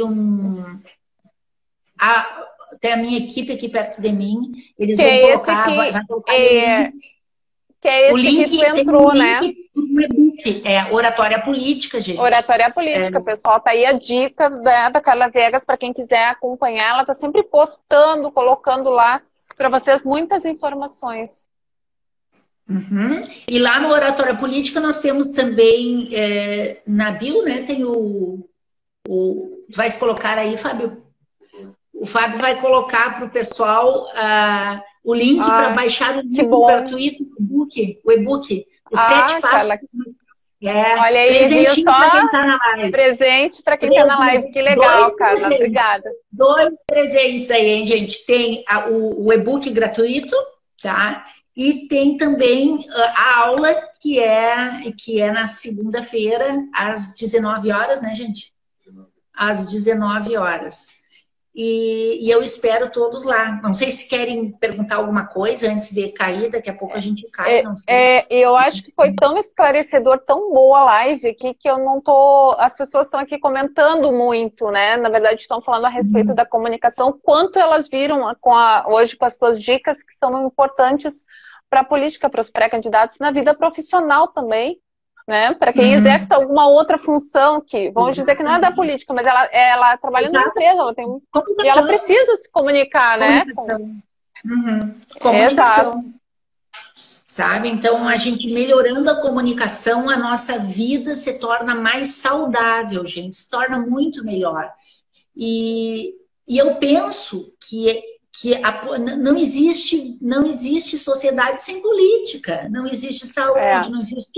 tem a minha equipe aqui perto de mim, eles vão colocar, vai colocar o link que tu entrou, né? Um e-book, Oratória Política, gente. Oratória Política, pessoal, tá aí a dica da Carla Viegas para quem quiser acompanhar, ela tá sempre postando, colocando lá para vocês muitas informações. Uhum. E lá no Oratória Política nós temos também, na bio, né, tem tu vais colocar aí, Fábio? O Fábio vai colocar para o pessoal o link para baixar o livro gratuito, o e-book, os 7 passos. Olha aí, viu só? Presente para quem está na live. Que legal, Carla. Obrigada. 2 presentes aí, hein, gente? Tem o e-book gratuito, tá? E tem também a aula que é na segunda-feira, às 19 horas, né, gente? Às 19 horas. E eu espero todos lá. Não sei se querem perguntar alguma coisa antes de cair, daqui a pouco a gente cai, não sei. Eu acho que foi tão esclarecedor, tão boa a live aqui, que eu não tô... As pessoas estão aqui comentando muito, né? Na verdade, estão falando a respeito da comunicação, quanto elas viram hoje com as suas dicas, que são importantes para a política, para os pré-candidatos, na vida profissional também. Né? Para quem exerce alguma outra função que, vamos dizer que não é da política, mas ela trabalha numa empresa, e ela precisa se comunicar, né? Comunicação. Exato. Sabe? Então, a gente melhorando a comunicação, a nossa vida se torna mais saudável, gente, se torna muito melhor. E eu penso que não existe sociedade sem política, não existe saúde, não existe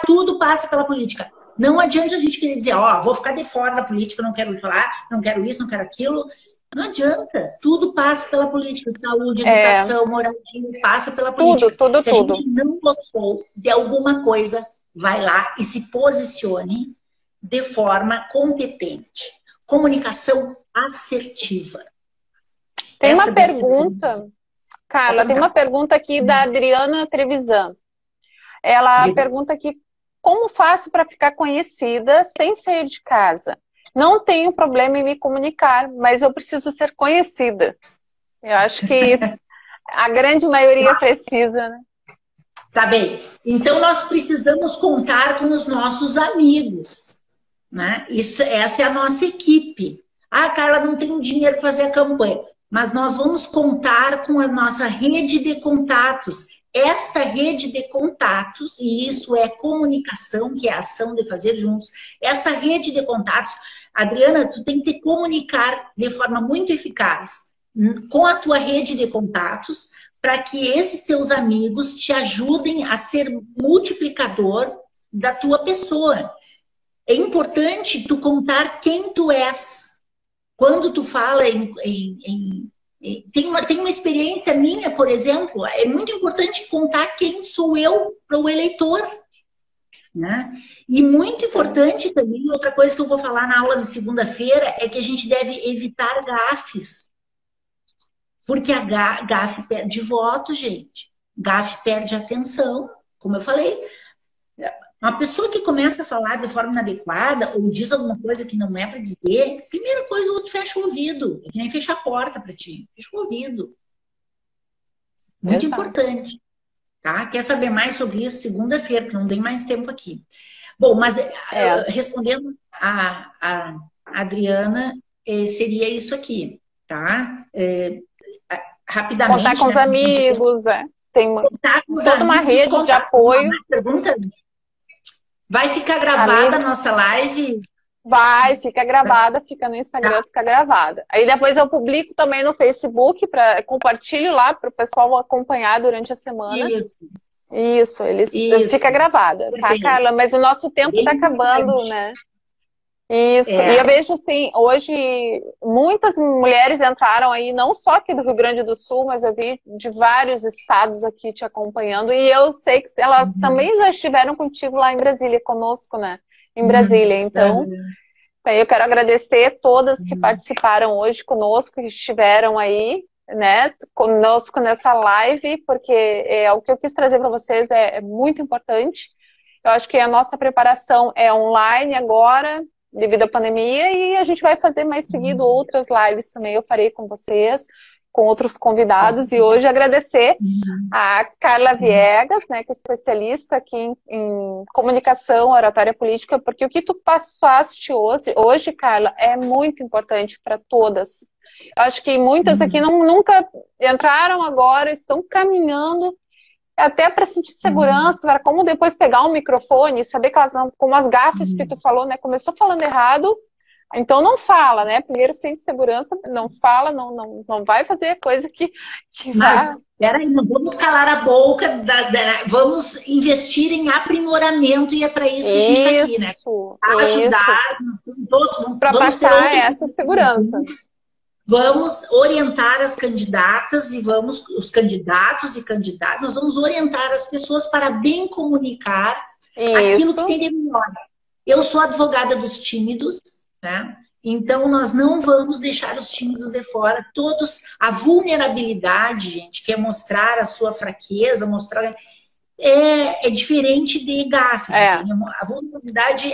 tudo passa pela política. Não adianta a gente querer dizer, vou ficar de fora da política, não quero falar, não quero isso, não quero aquilo. Não adianta, tudo passa pela política, saúde, educação, moradia, passa pela política. Se a gente não gostou de alguma coisa, vai lá e se posicione de forma competente. Comunicação assertiva. Tem uma pergunta, Carla, tem uma pergunta aqui da Adriana Trevisan. Ela pergunta aqui, como faço para ficar conhecida sem sair de casa? Não tenho problema em me comunicar, mas eu preciso ser conhecida. Eu acho que a grande maioria precisa, né? Tá bem. Então, nós precisamos contar com os nossos amigos, né? Essa é a nossa equipe. Carla, não tem dinheiro para fazer a campanha. Mas nós vamos contar com a nossa rede de contatos. Esta rede de contatos, e isso é comunicação, que é a ação de fazer juntos, essa rede de contatos, Adriana, tu tem que te comunicar de forma muito eficaz com a tua rede de contatos, para que esses teus amigos te ajudem a ser multiplicador da tua pessoa. É importante tu contar quem tu és. Quando tu fala tem uma experiência minha, por exemplo, é muito importante contar quem sou eu para o eleitor. Né? E muito importante também, outra coisa que eu vou falar na aula de segunda-feira, é que a gente deve evitar gafes. Porque a gafe perde voto, gente. Gafe perde atenção, como eu falei. Uma pessoa que começa a falar de forma inadequada ou diz alguma coisa que não é para dizer, primeira coisa, o outro fecha o ouvido. É que nem fechar a porta para ti. Fecha o ouvido. Muito importante. Tá? Quer saber mais sobre isso? Segunda-feira, porque não tem mais tempo aqui. Bom, mas respondendo a Adriana, seria isso aqui, tá? Rapidamente. Contar com os amigos, Tem toda uma rede de apoio. Pergunta? Vai ficar gravada a nossa live? Vai, fica gravada, fica no Instagram, fica gravada. Aí depois eu publico também no Facebook, compartilho lá para o pessoal acompanhar durante a semana. Isso, fica gravada, tá, Carla? Mas o nosso tempo está acabando, né? Isso, e eu vejo assim, hoje muitas mulheres entraram aí, não só aqui do Rio Grande do Sul, mas eu vi de vários estados aqui te acompanhando, e eu sei que elas também já estiveram contigo lá em Brasília, conosco, né? Em Brasília, então eu quero agradecer todas que participaram hoje conosco, que estiveram aí, né, conosco nessa live, porque o que eu quis trazer para vocês é muito importante. Eu acho que a nossa preparação é online agora, devido à pandemia, e a gente vai fazer mais seguido outras lives também, eu farei com vocês, com outros convidados, e hoje agradecer a Carla Viegas, né, que é especialista aqui em comunicação, oratória política, porque o que tu passaste hoje, Carla, é muito importante para todas. Eu acho que muitas aqui nunca entraram agora, estão caminhando até para sentir segurança, para como depois pegar um microfone, saber que elas não, como as gafes que tu falou, né? Começou falando errado, então não fala, né? Primeiro sente segurança, não fala, não vai fazer coisa que Mas, peraí, não vamos calar a boca, vamos investir em aprimoramento, e é para isso que a gente está aqui, né? Para passar essa segurança. vamos orientar as candidatas e os candidatos e candidatas, nós vamos orientar as pessoas para bem comunicar aquilo que tem de melhor. Eu sou advogada dos tímidos, né? Então nós não vamos deixar os tímidos de fora. A vulnerabilidade, gente, que é mostrar a sua fraqueza, mostrar... É diferente de gafes. A vulnerabilidade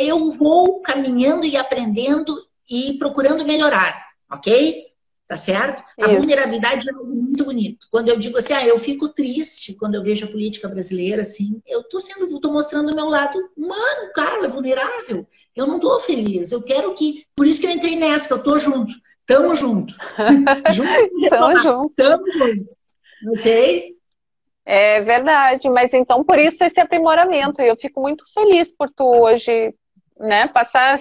eu vou caminhando e aprendendo e procurando melhorar, ok? Tá certo? A vulnerabilidade é algo muito bonito. Quando eu digo assim, eu fico triste quando eu vejo a política brasileira, assim, eu tô mostrando o meu lado humano, o cara é vulnerável. Eu não tô feliz. Eu quero que... Por isso que eu entrei nessa, que eu tô junto. Tamo junto. Tamo junto. Ok? É verdade, mas então por isso esse aprimoramento, e eu fico muito feliz por tu hoje, né, passar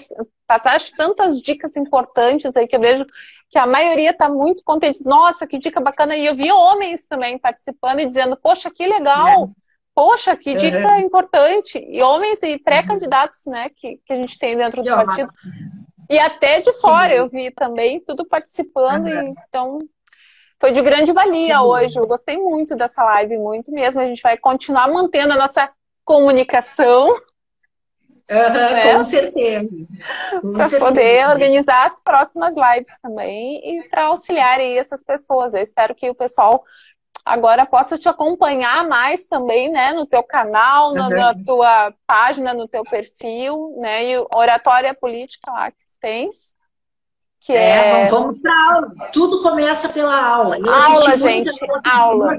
tantas dicas importantes aí, que eu vejo que a maioria está muito contente. Nossa, que dica bacana, e eu vi homens também participando e dizendo, poxa, que legal, poxa, que dica importante, e homens e pré-candidatos, né, que a gente tem dentro do partido, e até de fora eu vi também, tudo participando, e então... Foi de grande valia hoje, eu gostei muito dessa live, muito mesmo. A gente vai continuar mantendo a nossa comunicação. Né? Com certeza. Para poder organizar as próximas lives também e para auxiliar aí essas pessoas. Eu espero que o pessoal agora possa te acompanhar mais também, né? No teu canal, na tua página, no teu perfil, né? E oratória política lá que tu tens. Vamos para a aula. Tudo começa pela aula. Aula, gente. Aula.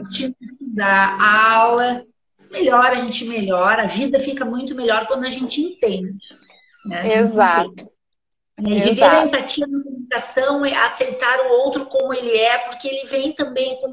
A aula. Melhor, a gente melhora. A vida fica muito melhor quando a gente entende. Né? Exato. Viver a empatia na comunicação é aceitar o outro como ele é, porque ele vem também com